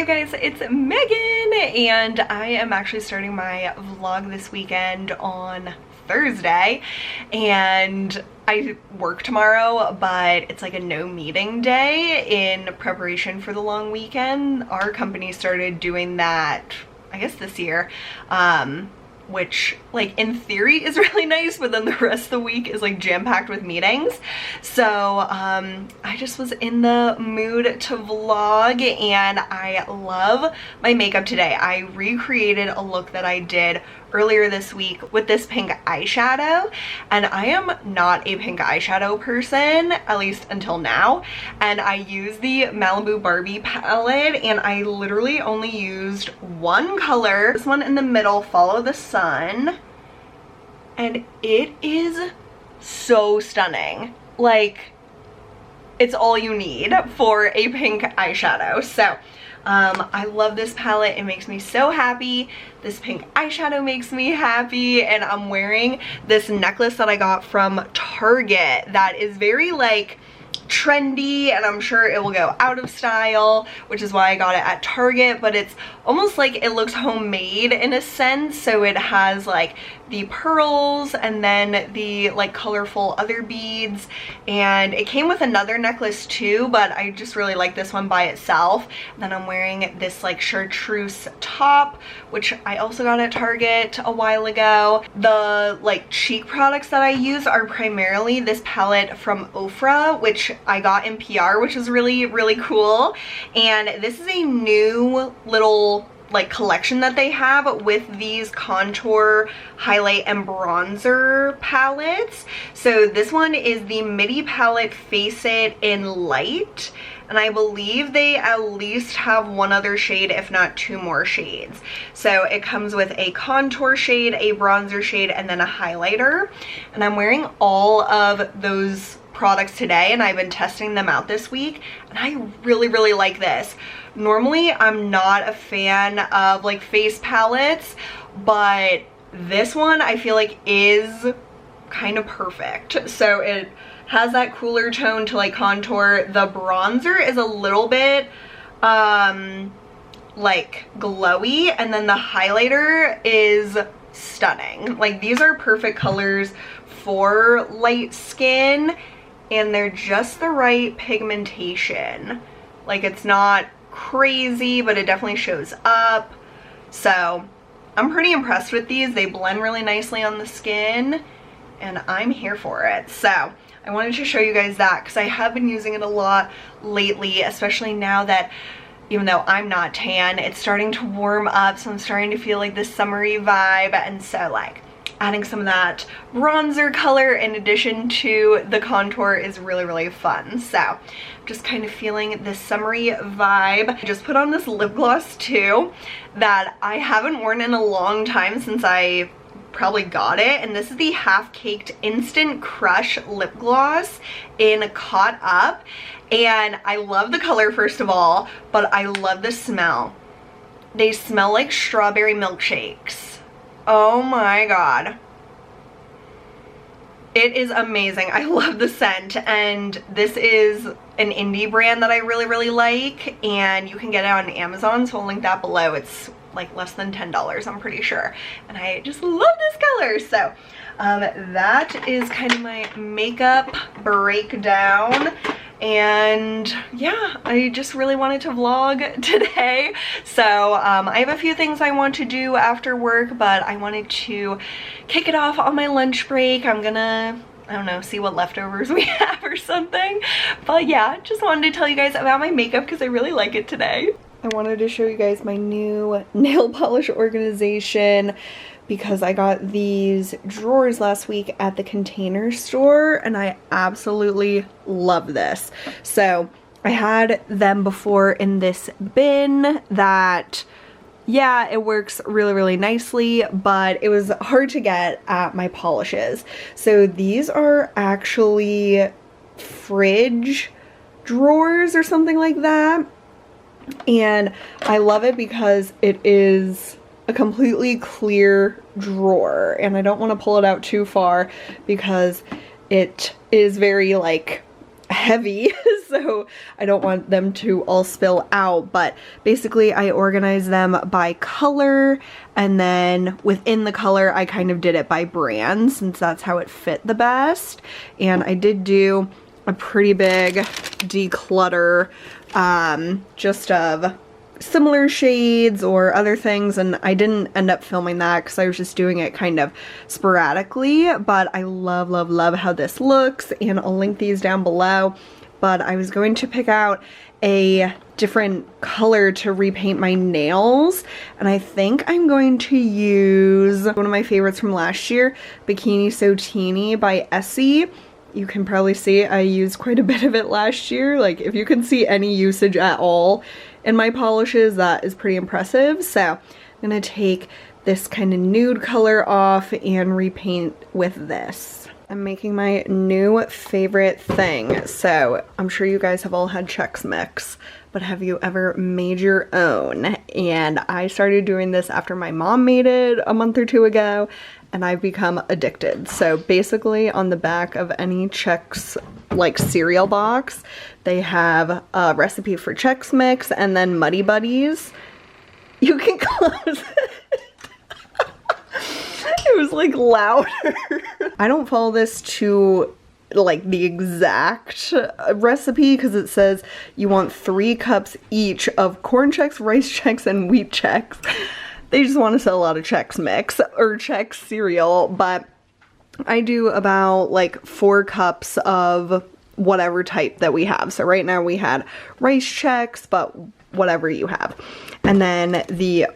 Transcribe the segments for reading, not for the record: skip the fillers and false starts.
guys, it's Megan, and I am actually starting my vlog this weekend on Thursday, and I work tomorrow, but it's like a no meeting day in preparation for the long weekend. Our company started doing that, I guess this year, which like in theory is really nice, but then the rest of the week is like jam-packed with meetings. So I just was in the mood to vlog, and I love my makeup today. I recreated a look that I did earlier this week with this pink eyeshadow, and I am not a pink eyeshadow person, at least until now, and I used the Malibu Barbie palette, and I literally only used one color, this one in the middle, Follow the Sun, and it is so stunning. Like, it's all you need for a pink eyeshadow. So I love this palette. It makes me so happy. This pink eyeshadow makes me happy, and I'm wearing this necklace that I got from Target that is very like trendy, and I'm sure it will go out of style, which is why I got it at Target, but it's almost like it looks homemade in a sense. So it has like the pearls and then the like colorful other beads, and it came with another necklace too, but I just really like this one by itself. And then I'm wearing this like chartreuse top, which I also got at Target a while ago. The like cheek products that I use are primarily this palette from Ofra, which I got in PR, which is really cool. And this is a new little like collection that they have with these contour, highlight, and bronzer palettes. So this one is the Midi Palette Face It in Light, and I believe they at least have one other shade, if not two more shades. So it comes with a contour shade, a bronzer shade, and then a highlighter. And I'm wearing all of those products today, and I've been testing them out this week, and I really like this. Normally I'm not a fan of like face palettes, but this one I feel like is kind of perfect. So it has that cooler tone to like contour. The bronzer is a little bit like glowy, and then the highlighter is stunning. Like, these are perfect colors for light skin, and they're just the right pigmentation. Like, it's not crazy, but it definitely shows up. So I'm pretty impressed with these. They blend really nicely on the skin, and I'm here for it. So I wanted to show you guys that because I have been using it a lot lately, especially now that, even though I'm not tan, it's starting to warm up, so I'm starting to feel like this summery vibe. And so like adding some of that bronzer color in addition to the contour is really fun. So I'm just kind of feeling this summery vibe. I just put on this lip gloss too that I haven't worn in a long time, since I probably got it, and this is the Half Caked Instant Crush lip gloss in Caught Up, and I love the color first of all, but I love the smell. They smell like strawberry milkshakes. Oh my god. It is amazing. I love the scent, and this is an indie brand that I really like, and you can get it on Amazon, so I'll link that below. It's like less than $10, I'm pretty sure, and I just love this color. So that is kind of my makeup breakdown. And yeah, I just really wanted to vlog today. So I have a few things I want to do after work, but I wanted to kick it off on my lunch break. I'm gonna, I don't know, see what leftovers we have or something. But yeah, just wanted to tell you guys about my makeup because I really like it today. I wanted to show you guys my new nail polish organization because I got these drawers last week at the Container Store, and I absolutely love this. So I had them before in this bin that, yeah, it works really nicely, but it was hard to get at my polishes. So these are actually fridge drawers or something like that, and I love it because it is a completely clear drawer, and I don't want to pull it out too far because it is very like heavy. So so I don't want them to all spill out, but basically I organized them by color, and then within the color I kind of did it by brand since that's how it fit the best. And I did do a pretty big declutter just of similar shades or other things, and I didn't end up filming that because I was just doing it kind of sporadically, but I love, love, love how this looks, and I'll link these down below. But I was going to pick out a different color to repaint my nails, and I think I'm going to use one of my favorites from last year, Bikini So Teeny by Essie. You can probably see I used quite a bit of it last year. Like, if you can see any usage at all in my polishes, that is pretty impressive. So I'm gonna take this kind of nude color off and repaint with this. I'm making my new favorite thing. So I'm sure you guys have all had Chex Mix, but have you ever made your own? And I started doing this after my mom made it a month or two ago, and I've become addicted. So basically on the back of any Chex like cereal box, they have a recipe for Chex Mix and then Muddy Buddies. You can close it. It was like louder. I don't follow this to like the exact recipe because it says you want 3 cups each of corn Chex, rice Chex, and wheat Chex. They just want to sell a lot of Chex Mix or Chex cereal, but I do about like 4 cups of whatever type that we have. So right now we had rice Chex, but whatever you have. And then the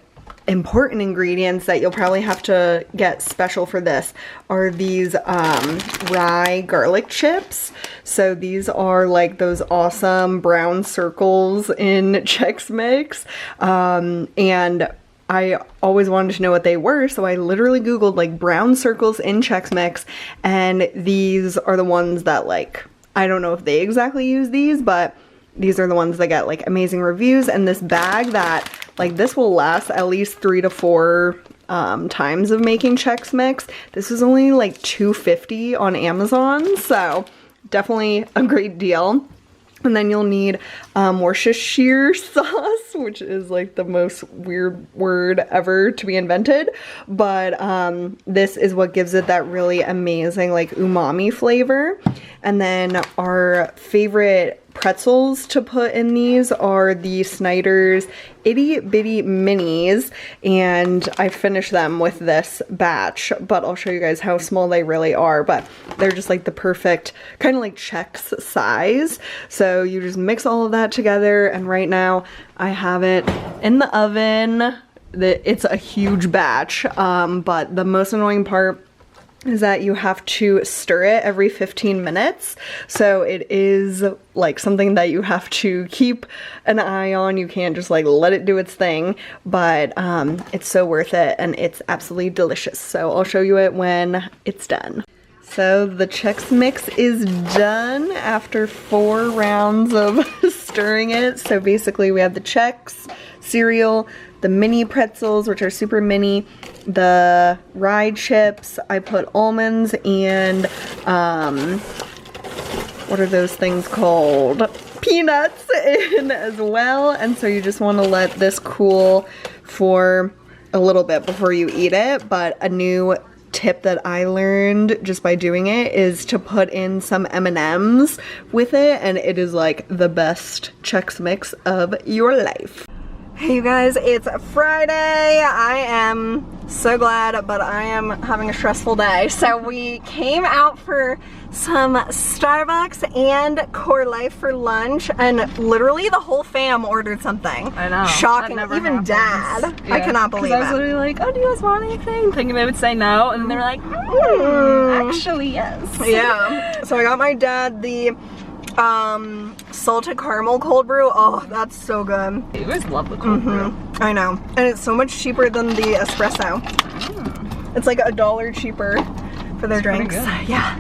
important ingredients that you'll probably have to get special for this are these rye garlic chips. So these are like those awesome brown circles in Chex Mix, and I always wanted to know what they were, so I literally googled like brown circles in Chex Mix, and these are the ones that, like, I don't know if they exactly use these, but these are the ones that get like amazing reviews. And this bag that, like, this will last at least 3 to 4 times of making Chex Mix. This was only like $2.50 on Amazon, so definitely a great deal. And then you'll need Worcestershire sauce, which is like the most weird word ever to be invented. But this is what gives it that really amazing like umami flavor. And then our favorite pretzels to put in these are the Snyder's Itty Bitty Minis, and I finished them with this batch, but I'll show you guys how small they really are. But they're just like the perfect kind of like Chex size. So you just mix all of that together, and right now I have it in the oven. It's a huge batch, but the most annoying part is that you have to stir it every 15 minutes. So it is like something that you have to keep an eye on. You can't just like let it do its thing, but it's so worth it, and it's absolutely delicious. So I'll show you it when it's done. So the Chex Mix is done after 4 rounds of stirring it. So basically we have the Chex cereal, the mini pretzels, which are super mini, the rye chips. I put almonds and what are those things called? Peanuts in as well. And so you just want to let this cool for a little bit before you eat it. But a new tip that I learned just by doing it is to put in some M&Ms with it, and it is like the best Chex Mix of your life. Hey you guys, it's Friday. I am so glad, but I am having a stressful day. So we came out for some Starbucks and Core Life for lunch, and literally the whole fam ordered something. I know. Shocking. Even Dad. Yeah. I cannot believe it. I was literally like, oh, do you guys want anything? Thinking they would say no, and then they were like, actually yes. Yeah. So I got my dad the salted caramel cold brew. Oh, that's so good. You guys love the cold brew. I know. And it's so much cheaper than the espresso. It's like $1 cheaper for their drinks. Yeah.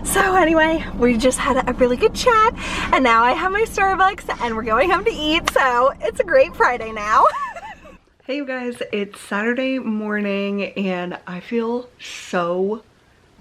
So anyway, we just had a really good chat, and now I have my Starbucks and we're going home to eat, so it's a great Friday now. Hey you guys, it's Saturday morning and I feel so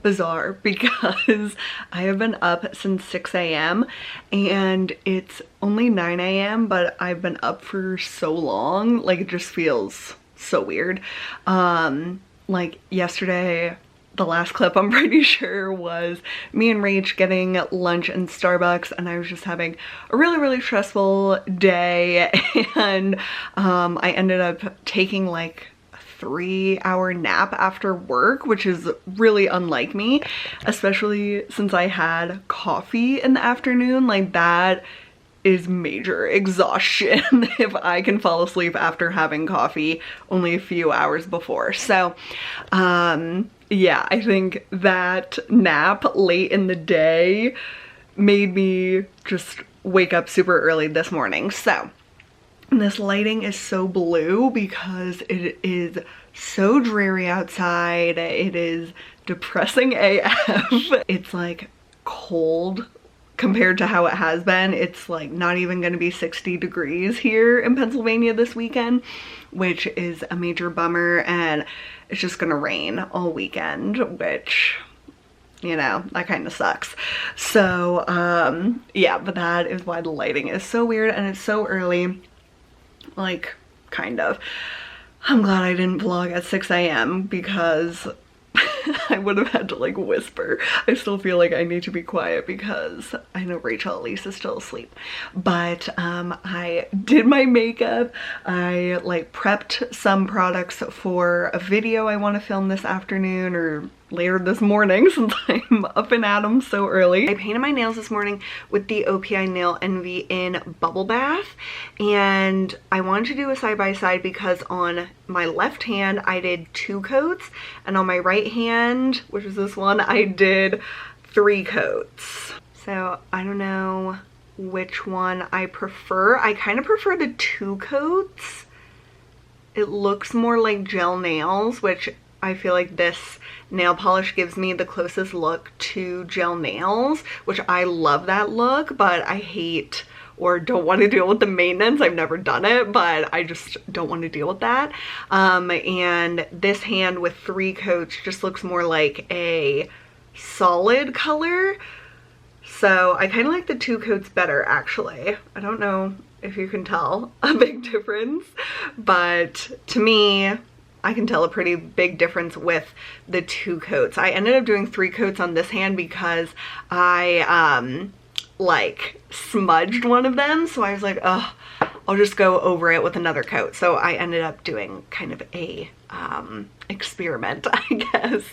bizarre because I have been up since 6 a.m. and it's only 9 a.m. but I've been up for so long, like it just feels so weird. Like yesterday, the last clip I'm pretty sure was me and Rach getting lunch in Starbucks, and I was just having a really stressful day, and I ended up taking like a 3-hour nap after work, which is really unlike me, especially since I had coffee in the afternoon. Like that is major exhaustion if I can fall asleep after having coffee only a few hours before. So yeah, I think that nap late in the day made me just wake up super early this morning. So this lighting is so blue because it is so dreary outside. It is depressing AF. It's like cold compared to how it has been. It's like not even going to be 60 degrees here in Pennsylvania this weekend, which is a major bummer, and it's just gonna rain all weekend, which, you know, that kind of sucks. So yeah, but that is why the lighting is so weird and it's so early, like kind of. I'm glad I didn't vlog at 6 a.m. because I would have had to like whisper. I still feel like I need to be quiet because I know Rachel at least is still asleep. But I did my makeup. I like prepped some products for a video I want to film this afternoon or later this morning since I'm up and at 'em so early. I painted my nails this morning with the OPI Nail Envy in Bubble Bath, and I wanted to do a side-by-side because on my left hand I did 2 coats, and on my right hand, which is this one, I did 3 coats. So I don't know which one I prefer. I kind of prefer the 2 coats. It looks more like gel nails, which I feel like this nail polish gives me the closest look to gel nails, which I love that look, but I hate or don't want to deal with the maintenance. I've never done it, but I just don't want to deal with that. And this hand with 3 coats just looks more like a solid color. So I kind of like the 2 coats better, actually. I don't know if you can tell a big difference, but to me, I can tell a pretty big difference with the 2 coats. I ended up doing 3 coats on this hand because I like smudged one of them, so I was like, oh, I'll just go over it with another coat. So I ended up doing kind of a experiment, I guess.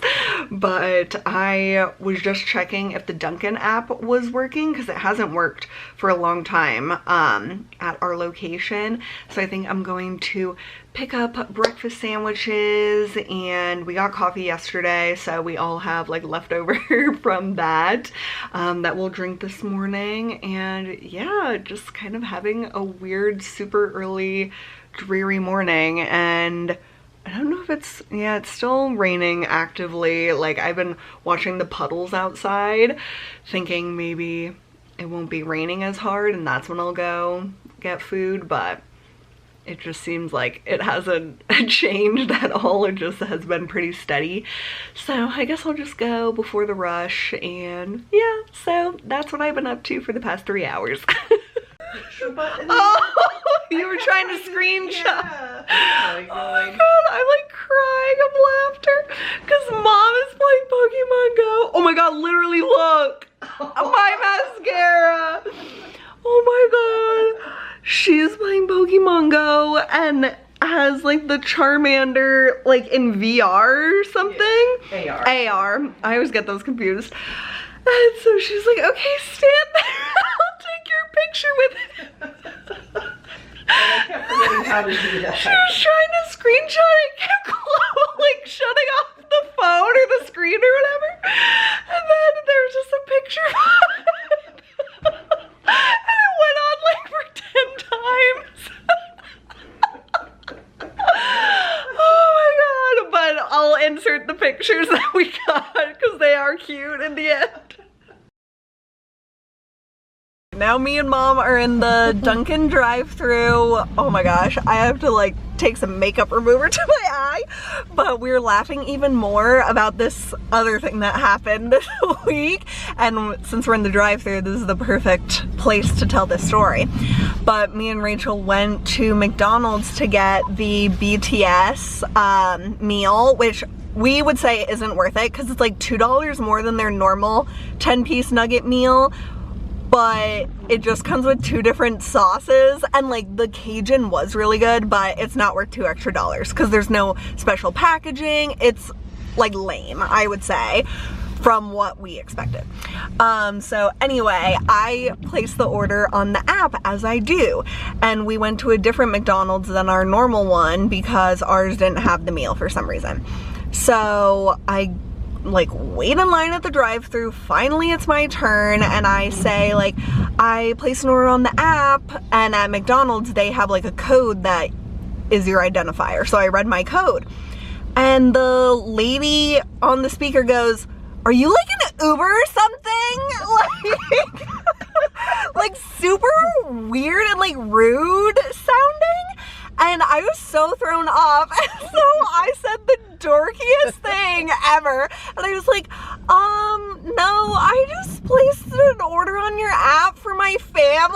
But I was just checking if the Dunkin' app was working because it hasn't worked for a long time at our location. So I think I'm going to pick up breakfast sandwiches, and we got coffee yesterday, so we all have like leftover from that that we'll drink this morning. And yeah, just kind of having a weird super early dreary morning. And I don't know if it's, yeah, it's still raining actively. Like I've been watching the puddles outside thinking maybe it won't be raining as hard and that's when I'll go get food, but it just seems like it hasn't changed at all. It just has been pretty steady. So I guess I'll just go before the rush, and yeah, so that's what I've been up to for the past 3 hours. Oh, you were trying to screenshot. Yeah. Oh my god, I'm like crying of laughter because Mom is playing Pokemon Go. Oh my god, literally look. My mascara. Oh my god. She's playing Pokemon Go and has like the Charmander like in VR or something. Yeah. AR. I always get those confused. And so she's like, okay, stand there. I'll take your picture with it. I kept forgetting how to do that. She was trying to screenshot it, kept like shutting off the phone or the screen or whatever. And then there was just a picture of it. And it went on like for 10 times. Oh my god. But I'll insert the pictures that we got because they are cute in the end. Now me and mom are in the Dunkin' drive-thru. Oh my gosh, I have to like take some makeup remover to my eye, but we're laughing even more about this other thing that happened this week, and since we're in the drive-thru, this is the perfect place to tell this story. But me and Rachel went to McDonald's to get the BTS meal, which we would say isn't worth it because it's like $2 more than their normal 10-piece nugget meal, but it just comes with 2 different sauces, and like the Cajun was really good, but it's not worth $2 extra because there's no special packaging. It's like lame, I would say, from what we expected. So anyway, I placed the order on the app as I do, and we went to a different McDonald's than our normal one because ours didn't have the meal for some reason. So I like wait in line at the drive-thru. Finally it's my turn, and I say like, I placed an order on the app, and at McDonald's they have like a code that is your identifier. So I read my code, and the lady on the speaker goes, "Are you like an Uber or something?" Like super weird and like rude sounding. And I was so thrown off, and so I said the dorkiest thing ever. And I was like, no, I just placed an order on your app for my family.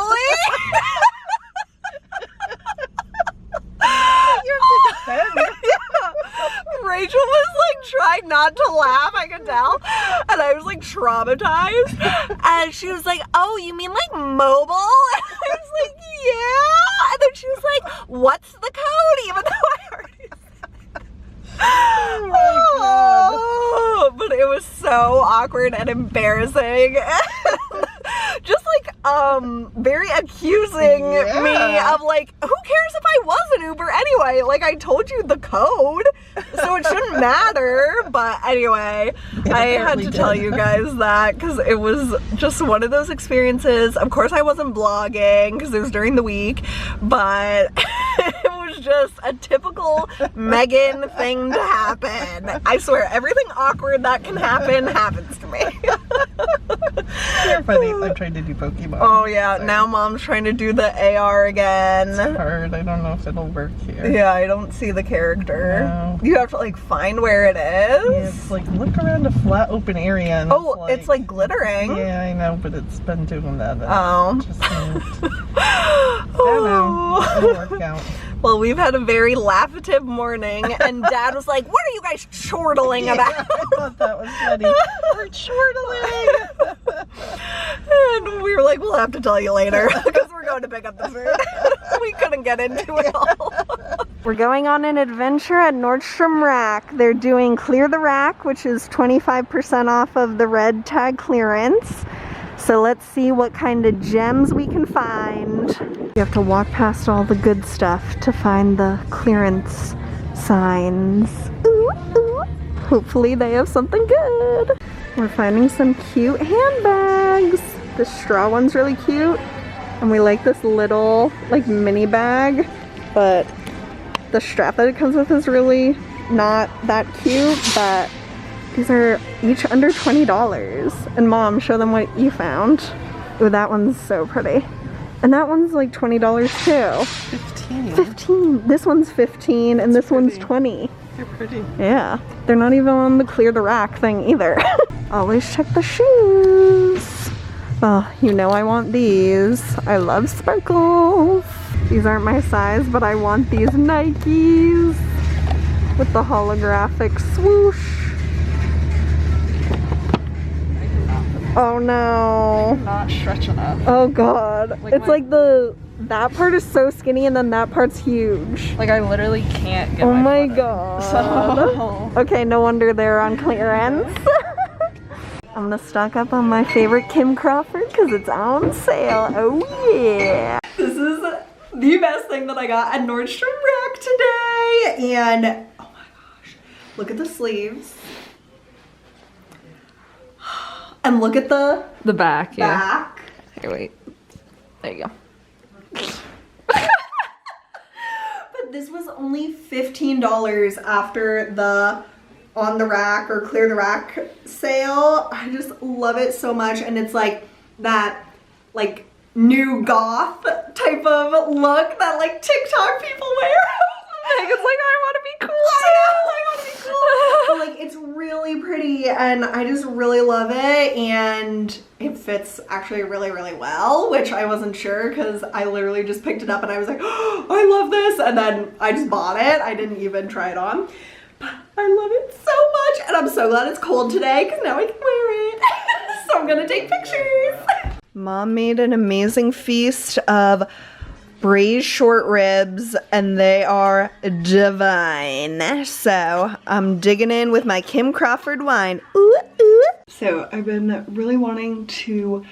Yeah. Rachel was like trying not to laugh, I could tell, and I was like traumatized. And she was like, "Oh, you mean like mobile?" And I was like, "Yeah." And then she was like, "What's the code?" Even though I already said it. Oh, but it was so awkward and embarrassing. Just like very accusing me of like, who cares if I was an Uber anyway? Like, I told you the code, so it shouldn't matter. But anyway, I had to tell you guys that because it was just one of those experiences. Of course I wasn't vlogging because it was during the week, but it was just a typical Megan thing to happen. I swear, everything awkward that can happen happens to me. You're funny. I'm trying to do Pokemon. Oh yeah, so. Now mom's trying to do the AR again. It's hard. I don't know if it'll work here. Yeah, I don't see the character. No. You have to like find where it is. Yeah, it's like look around a flat open area. And it's like glittering. Yeah, I know, but it's been doing that. Oh. I don't know. It'll work out. Well, we've had a very laughative morning, and Dad was like, "What are you guys chortling about?" I thought that was funny. We're chortling. And we were like, "We'll have to tell you later," because we're going to pick up the food. We couldn't get into it all. We're going on an adventure at Nordstrom Rack. They're doing Clear the Rack, which is 25% off of the red tag clearance. So let's see what kind of gems we can find. You have to walk past all the good stuff to find the clearance signs. Ooh, ooh. Hopefully they have something good. We're finding some cute handbags. This straw one's really cute. And we like this little like mini bag, but the strap that it comes with is really not that cute, but these are each under $20. And Mom, show them what you found. Ooh, that one's so pretty. And that one's like $20 too. 15. 15. This one's 15 and this one's 20. They're pretty. Yeah. They're not even on the Clear the Rack thing either. Always check the shoes. Oh, you know I want these. I love sparkles. These aren't my size, but I want these Nikes with the holographic swoosh. Oh no. Not stretch enough. Oh god. Like it's like that part is so skinny and then that part's huge. Like I literally can't get my god. So. Okay, no wonder they're on clearance. I'm gonna stock up on my favorite Kim Crawford because it's on sale. Oh yeah. This is the best thing that I got at Nordstrom Rack today. And oh my gosh, look at the sleeves. And look at the back, yeah. Back. Here, wait. There you go. But this was only $15 after the On the Rack or Clear the Rack sale. I just love it so much, and it's like that like new goth type of look that like TikTok people wear. Megan's like, I want to be cool. I want to be cool. But like, it's really pretty and I just really love it, and it fits actually really, really well, which I wasn't sure because I literally just picked it up and I was like, oh, I love this, and then I just bought it. I didn't even try it on, but I love it so much, and I'm so glad it's cold today because now I can wear it. So I'm gonna take pictures. Mom made an amazing feast of braised short ribs and they are divine. So I'm digging in with my Kim Crawford wine. Ooh, ooh. So I've been really wanting to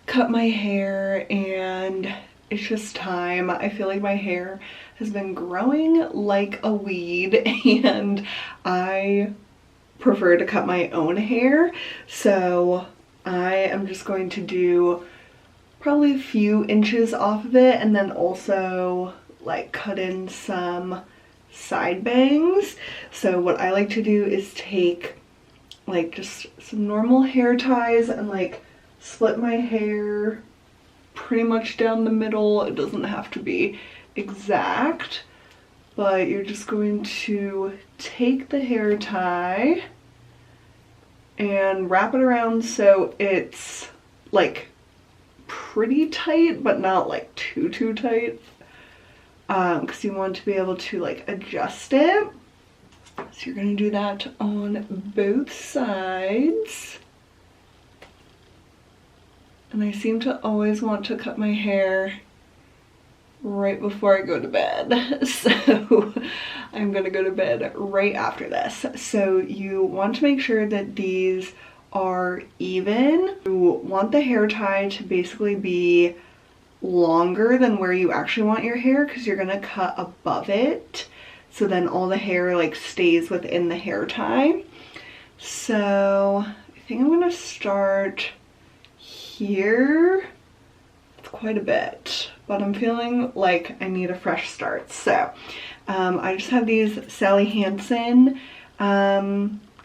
cut my hair and it's just time. I feel like my hair has been growing like a weed and I prefer to cut my own hair. So I am just going to do probably a few inches off of it and then also like cut in some side bangs. So what I like to do is take like just some normal hair ties and like split my hair pretty much down the middle. It doesn't have to be exact, but you're just going to take the hair tie and wrap it around so it's like pretty tight but not like too tight, because you want to be able to like adjust it. So you're going to do that on both sides. And I seem to always want to cut my hair right before I go to bed, so I'm gonna go to bed right after this. So you want to make sure that these are even. You want the hair tie to basically be longer than where you actually want your hair because you're gonna cut above it, so then all the hair like stays within the hair tie. So I think I'm gonna start here. It's quite a bit, but I'm feeling like I need a fresh start. So I just have these Sally Hansen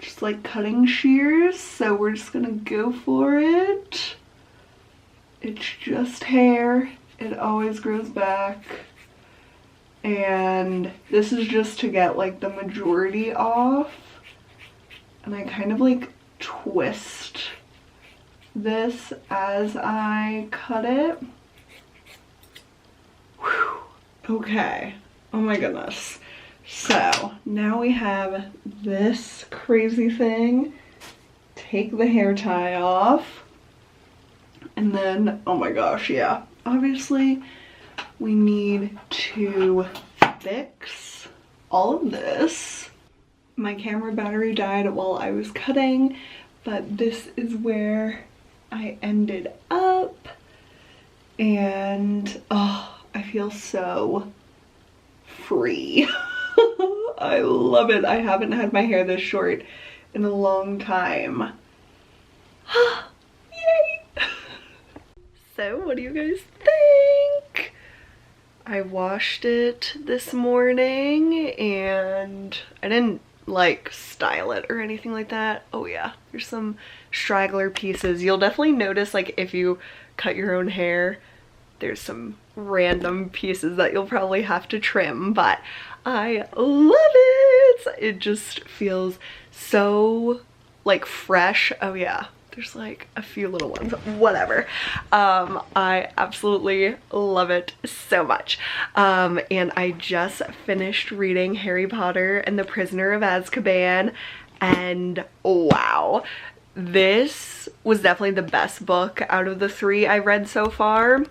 just like cutting shears, so we're just gonna go for it. It's just hair, it always grows back, and this is just to get like the majority off. And I kind of like twist this as I cut it. Whew. Okay, oh my goodness. So now we have this crazy thing. Take the hair tie off. And then, oh my gosh, yeah. Obviously, we need to fix all of this. My camera battery died while I was cutting, but this is where I ended up. And, oh, I feel so free. I love it. I haven't had my hair this short in a long time. Yay! So what do you guys think? I washed it this morning and I didn't like style it or anything like that. Oh yeah, there's some straggler pieces. You'll definitely notice like if you cut your own hair, there's some random pieces that you'll probably have to trim, but I love it. It just feels so like fresh. Oh yeah, there's like a few little ones, whatever. I absolutely love it so much. And I just finished reading Harry Potter and the Prisoner of Azkaban, and wow, this was definitely the best book out of the three I read so far.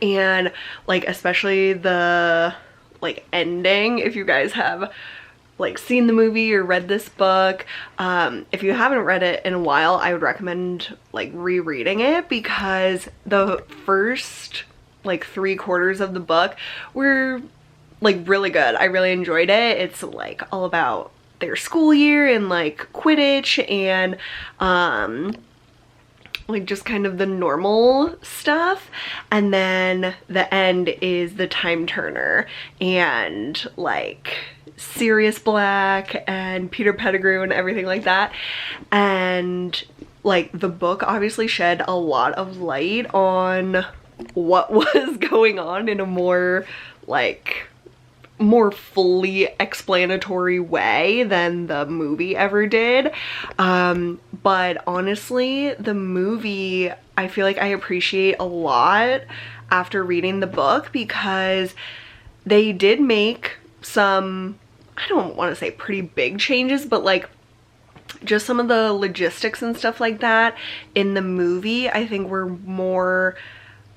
And like especially the like ending, if you guys have like seen the movie or read this book, if you haven't read it in a while, I would recommend like rereading it, because the first like 3/4 of the book were like really good. I really enjoyed it. It's like all about their school year and like Quidditch and like just kind of the normal stuff, and then the end is the time turner and like Sirius Black and Peter Pettigrew and everything like that. And like the book obviously shed a lot of light on what was going on in a more like more fully explanatory way than the movie ever did. But honestly, the movie I feel like I appreciate a lot after reading the book, because they did make some, I don't want to say pretty big changes, but like just some of the logistics and stuff like that in the movie I think were more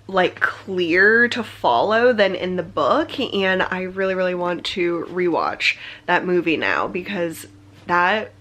like clear to follow than in the book. And I really want to rewatch that movie now, because that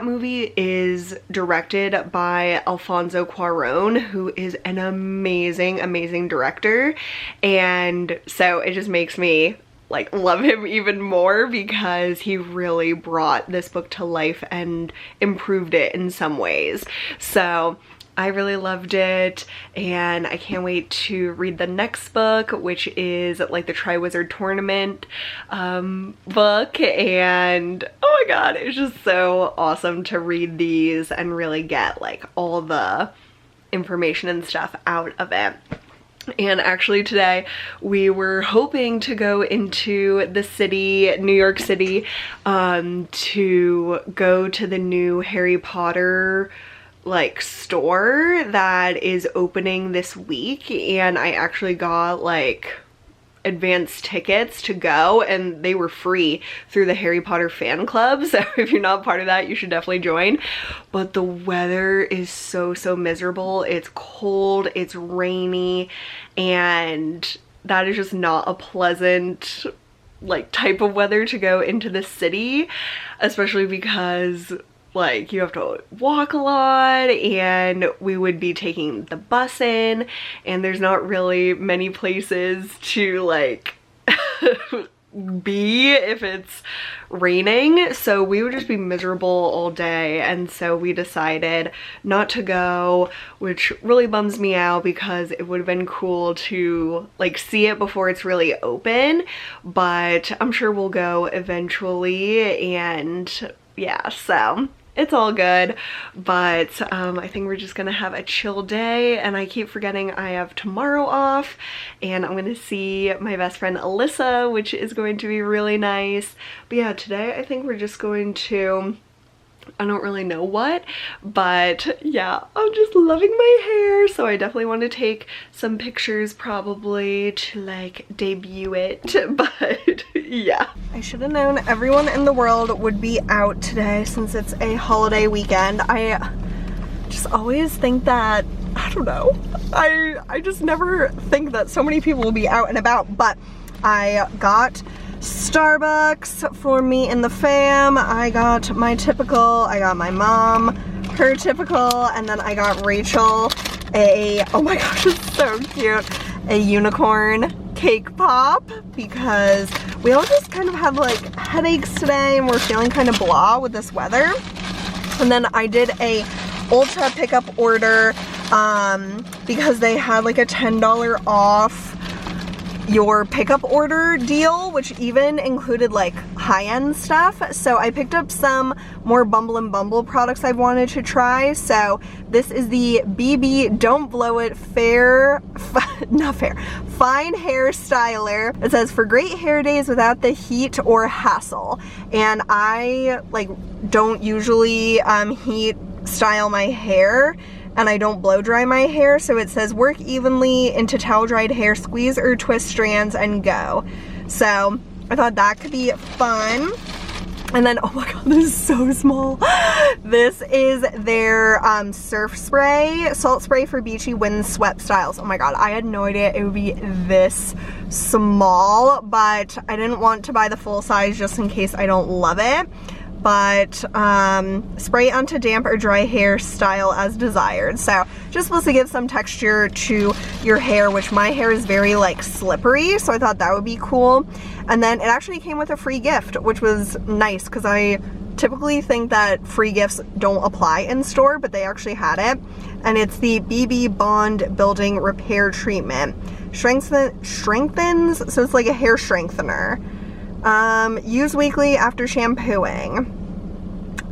movie is directed by Alfonso Cuarón, who is an amazing director. And so it just makes me like love him even more, because he really brought this book to life and improved it in some ways. So I really loved it, and I can't wait to read the next book, which is like the Triwizard Tournament book. And oh my god, it's just so awesome to read these and really get like all the information and stuff out of it. And actually today we were hoping to go into the city, New York City, to go to the new Harry Potter like store that is opening this week. And I actually got like advanced tickets to go, and they were free through the Harry Potter fan club, so if you're not part of that, you should definitely join. But the weather is so miserable. It's cold, it's rainy, and that is just not a pleasant like type of weather to go into the city, especially because like you have to walk a lot, and we would be taking the bus in, and there's not really many places to like be if it's raining, so we would just be miserable all day. And so we decided not to go, which really bums me out, because it would have been cool to like see it before it's really open. But I'm sure we'll go eventually, and yeah, so it's all good. But I think we're just gonna have a chill day, and I keep forgetting I have tomorrow off, and I'm gonna see my best friend Alyssa, which is going to be really nice. But yeah, today I think we're just going to, I don't really know what, but yeah, I'm just loving my hair, so I definitely want to take some pictures probably to like debut it. But yeah, I should have known everyone in the world would be out today since it's a holiday weekend. I just always think that, I don't know, I just never think that so many people will be out and about. But I got Starbucks for me and the fam. I got my typical, I got my mom her typical, and then I got Rachel a, oh my gosh, it's so cute, a unicorn cake pop, because we all just kind of have like headaches today and we're feeling kind of blah with this weather. And then I did a Ulta pickup order because they had like a $10 off your pickup order deal, which even included like high-end stuff. So I picked up some more Bumble and Bumble products I wanted to try. So this is the BB Don't Blow It Fine Hair Styler. It says for great hair days without the heat or hassle. And I like don't usually heat style my hair, and I don't blow dry my hair, so it says work evenly into towel dried hair, squeeze or twist strands and go. So I thought that could be fun. And then, oh my god, this is so small. This is their surf spray, salt spray for beachy wind swept styles. Oh my god, I had no idea it would be this small, but I didn't want to buy the full size just in case I don't love it. But spray onto damp or dry hair, style as desired. So just supposed to give some texture to your hair, which my hair is very like slippery, so I thought that would be cool. And then it actually came with a free gift, which was nice, because I typically think that free gifts don't apply in store, but they actually had it. And it's the BB Bond Building Repair Treatment. Strengthens, so it's like a hair strengthener. Use weekly after shampooing.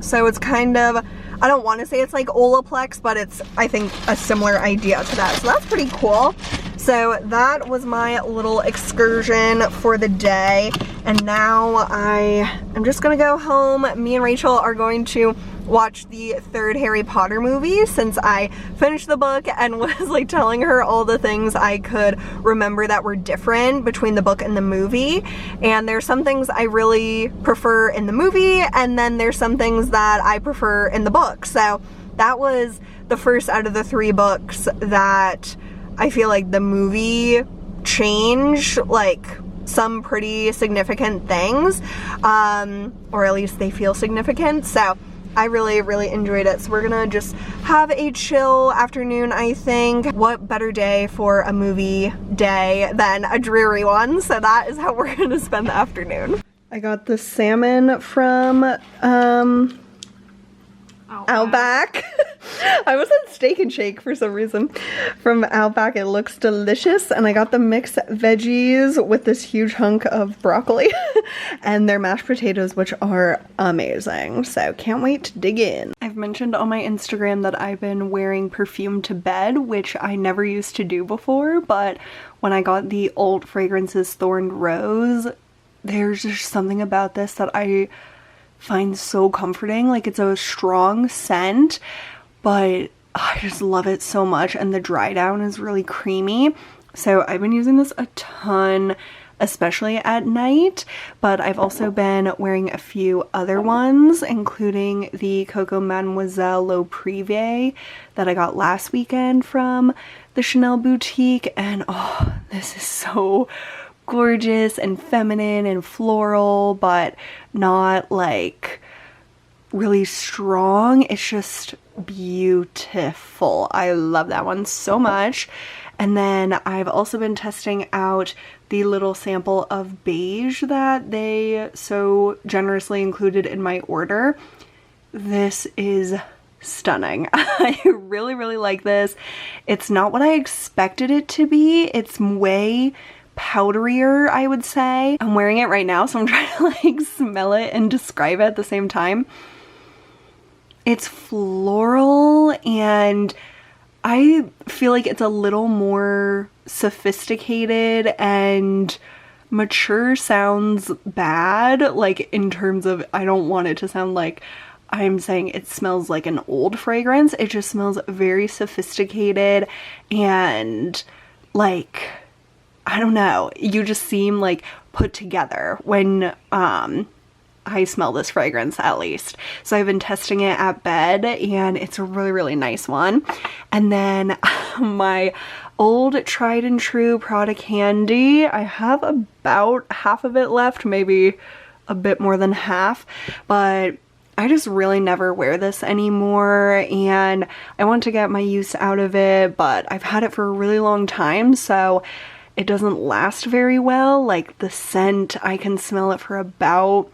So it's kind of, I don't want to say it's like Olaplex, but it's, I think, a similar idea to that. So that's pretty cool. So that was my little excursion for the day. And now I am just gonna go home. Me and Rachel are going to watch the third Harry Potter movie, since I finished the book and was like telling her all the things I could remember that were different between the book and the movie. And there's some things I really prefer in the movie, and then there's some things that I prefer in the book. So that was the first out of the 3 books that I feel like the movie changed like some pretty significant things, or at least they feel significant. So I really enjoyed it. So we're gonna just have a chill afternoon, I think. What better day for a movie day than a dreary one? So that is how we're gonna spend the afternoon. I got the salmon from Outback. I was on Steak and Shake for some reason from Outback. It looks delicious. And I got the mixed veggies with this huge hunk of broccoli and their mashed potatoes, which are amazing. So can't wait to dig in. I've mentioned on my Instagram that I've been wearing perfume to bed, which I never used to do before, but when I got the Old Fragrances Thorned Rose, there's just something about this that I find so comforting. Like, it's a strong scent, but I just love it so much, and the dry down is really creamy. So I've been using this a ton, especially at night, but I've also been wearing a few other ones, including the Coco Mademoiselle L'Eau Privée that I got last weekend from the Chanel boutique, and oh, this is so gorgeous and feminine and floral, but not like really strong. It's just beautiful. I love that one so much. And then I've also been testing out the little sample of beige that they so generously included in my order. This is stunning. I really like this. It's not what I expected it to be. It's way powderier, I would say. I'm wearing it right now, so I'm trying to like smell it and describe it at the same time. It's floral, and I feel like it's a little more sophisticated, and mature sounds bad, like in terms of, I don't want it to sound like I'm saying it smells like an old fragrance. It just smells very sophisticated, and like, I don't know, you just seem like put together when I smell this fragrance, at least. So I've been testing it at bed, and it's a really nice one. And then my old tried and true Prada Candy, I have about half of it left, maybe a bit more than half, but I just really never wear this anymore, and I want to get my use out of it, but I've had it for a really long time, so it doesn't last very well. Like, the scent, I can smell it for about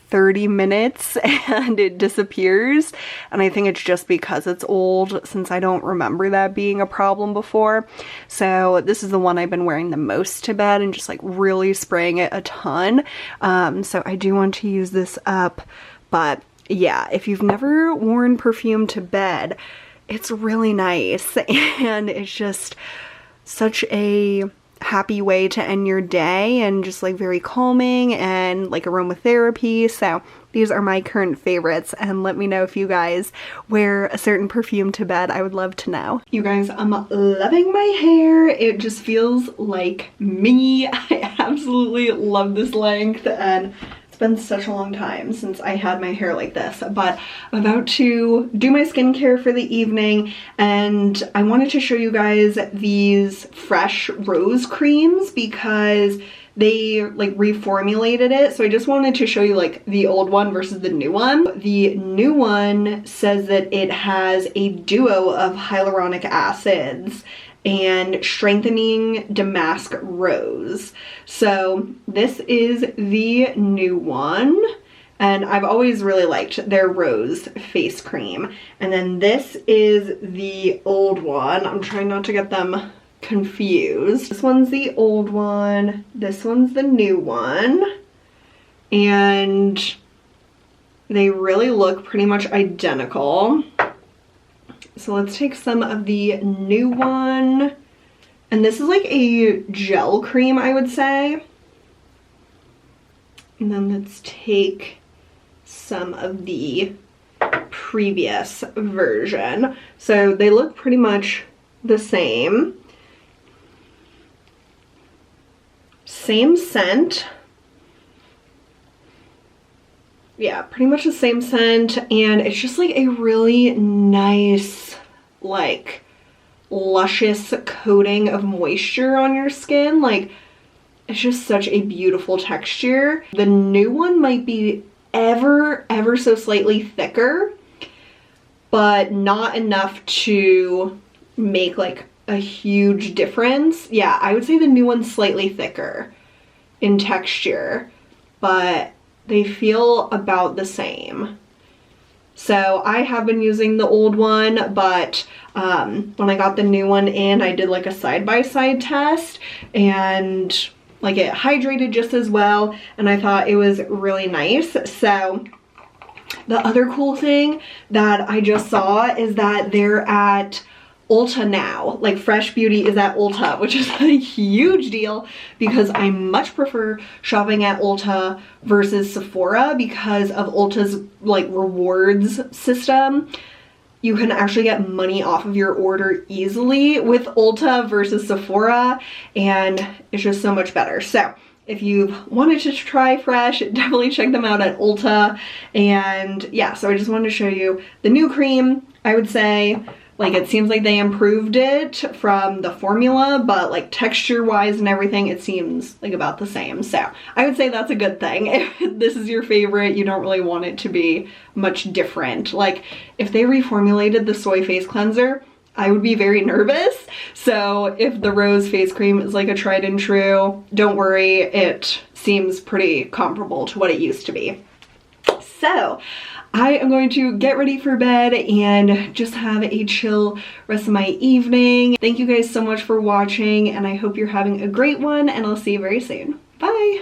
30 minutes and it disappears, and I think it's just because it's old, since I don't remember that being a problem before. So this is the one I've been wearing the most to bed, and just like really spraying it a ton. So I do want to use this up, but yeah, if you've never worn perfume to bed, it's really nice, and it's just such a happy way to end your day, and just like very calming and like aromatherapy. So these are my current favorites, and let me know if you guys wear a certain perfume to bed. I would love to know. You guys, I'm loving my hair. It just feels like me. I absolutely love this length, and it's been such a long time since I had my hair like this, but I'm about to do my skincare for the evening, and I wanted to show you guys these fresh rose creams because they like reformulated it. So I just wanted to show you like the old one versus the new one. The new one says that it has a duo of hyaluronic acids and strengthening damask rose. So this is the new one, and I've always really liked their rose face cream. And then this is the old one. I'm trying not to get them confused. This one's the old one, this one's the new one, and They really look pretty much identical. So let's take some of the new one. And this is like a gel cream, I would say. And then let's take some of the previous version. So they look pretty much the same. Same scent. Yeah, pretty much the same scent, and it's just like a really nice, like, luscious coating of moisture on your skin. Like, it's just such a beautiful texture. The new one might be ever so slightly thicker, but not enough to make like a huge difference. Yeah, I would say the new one's slightly thicker in texture, but they feel about the same. So I have been using the old one, but when I got the new one in, I did like a side-by-side test, and like it hydrated just as well, and I thought it was really nice. So the other cool thing that I just saw is that they're at Ulta now. Like, Fresh Beauty is at Ulta, which is a huge deal because I much prefer shopping at Ulta versus Sephora because of Ulta's like rewards system. You can actually get money off of your order easily with Ulta versus Sephora, and it's just so much better. So if you've wanted to try Fresh, definitely check them out at Ulta. And yeah, so I just wanted to show you the new cream. I would say, like, it seems like they improved it from the formula, but like texture-wise and everything, it seems like about the same. So I would say that's a good thing. If this is your favorite, you don't really want it to be much different. Like, if they reformulated the soy face cleanser, I would be very nervous. So if the rose face cream is like a tried and true, don't worry, it seems pretty comparable to what it used to be. So I am going to get ready for bed and just have a chill rest of my evening. Thank you guys so much for watching, and I hope you're having a great one, and I'll see you very soon. Bye!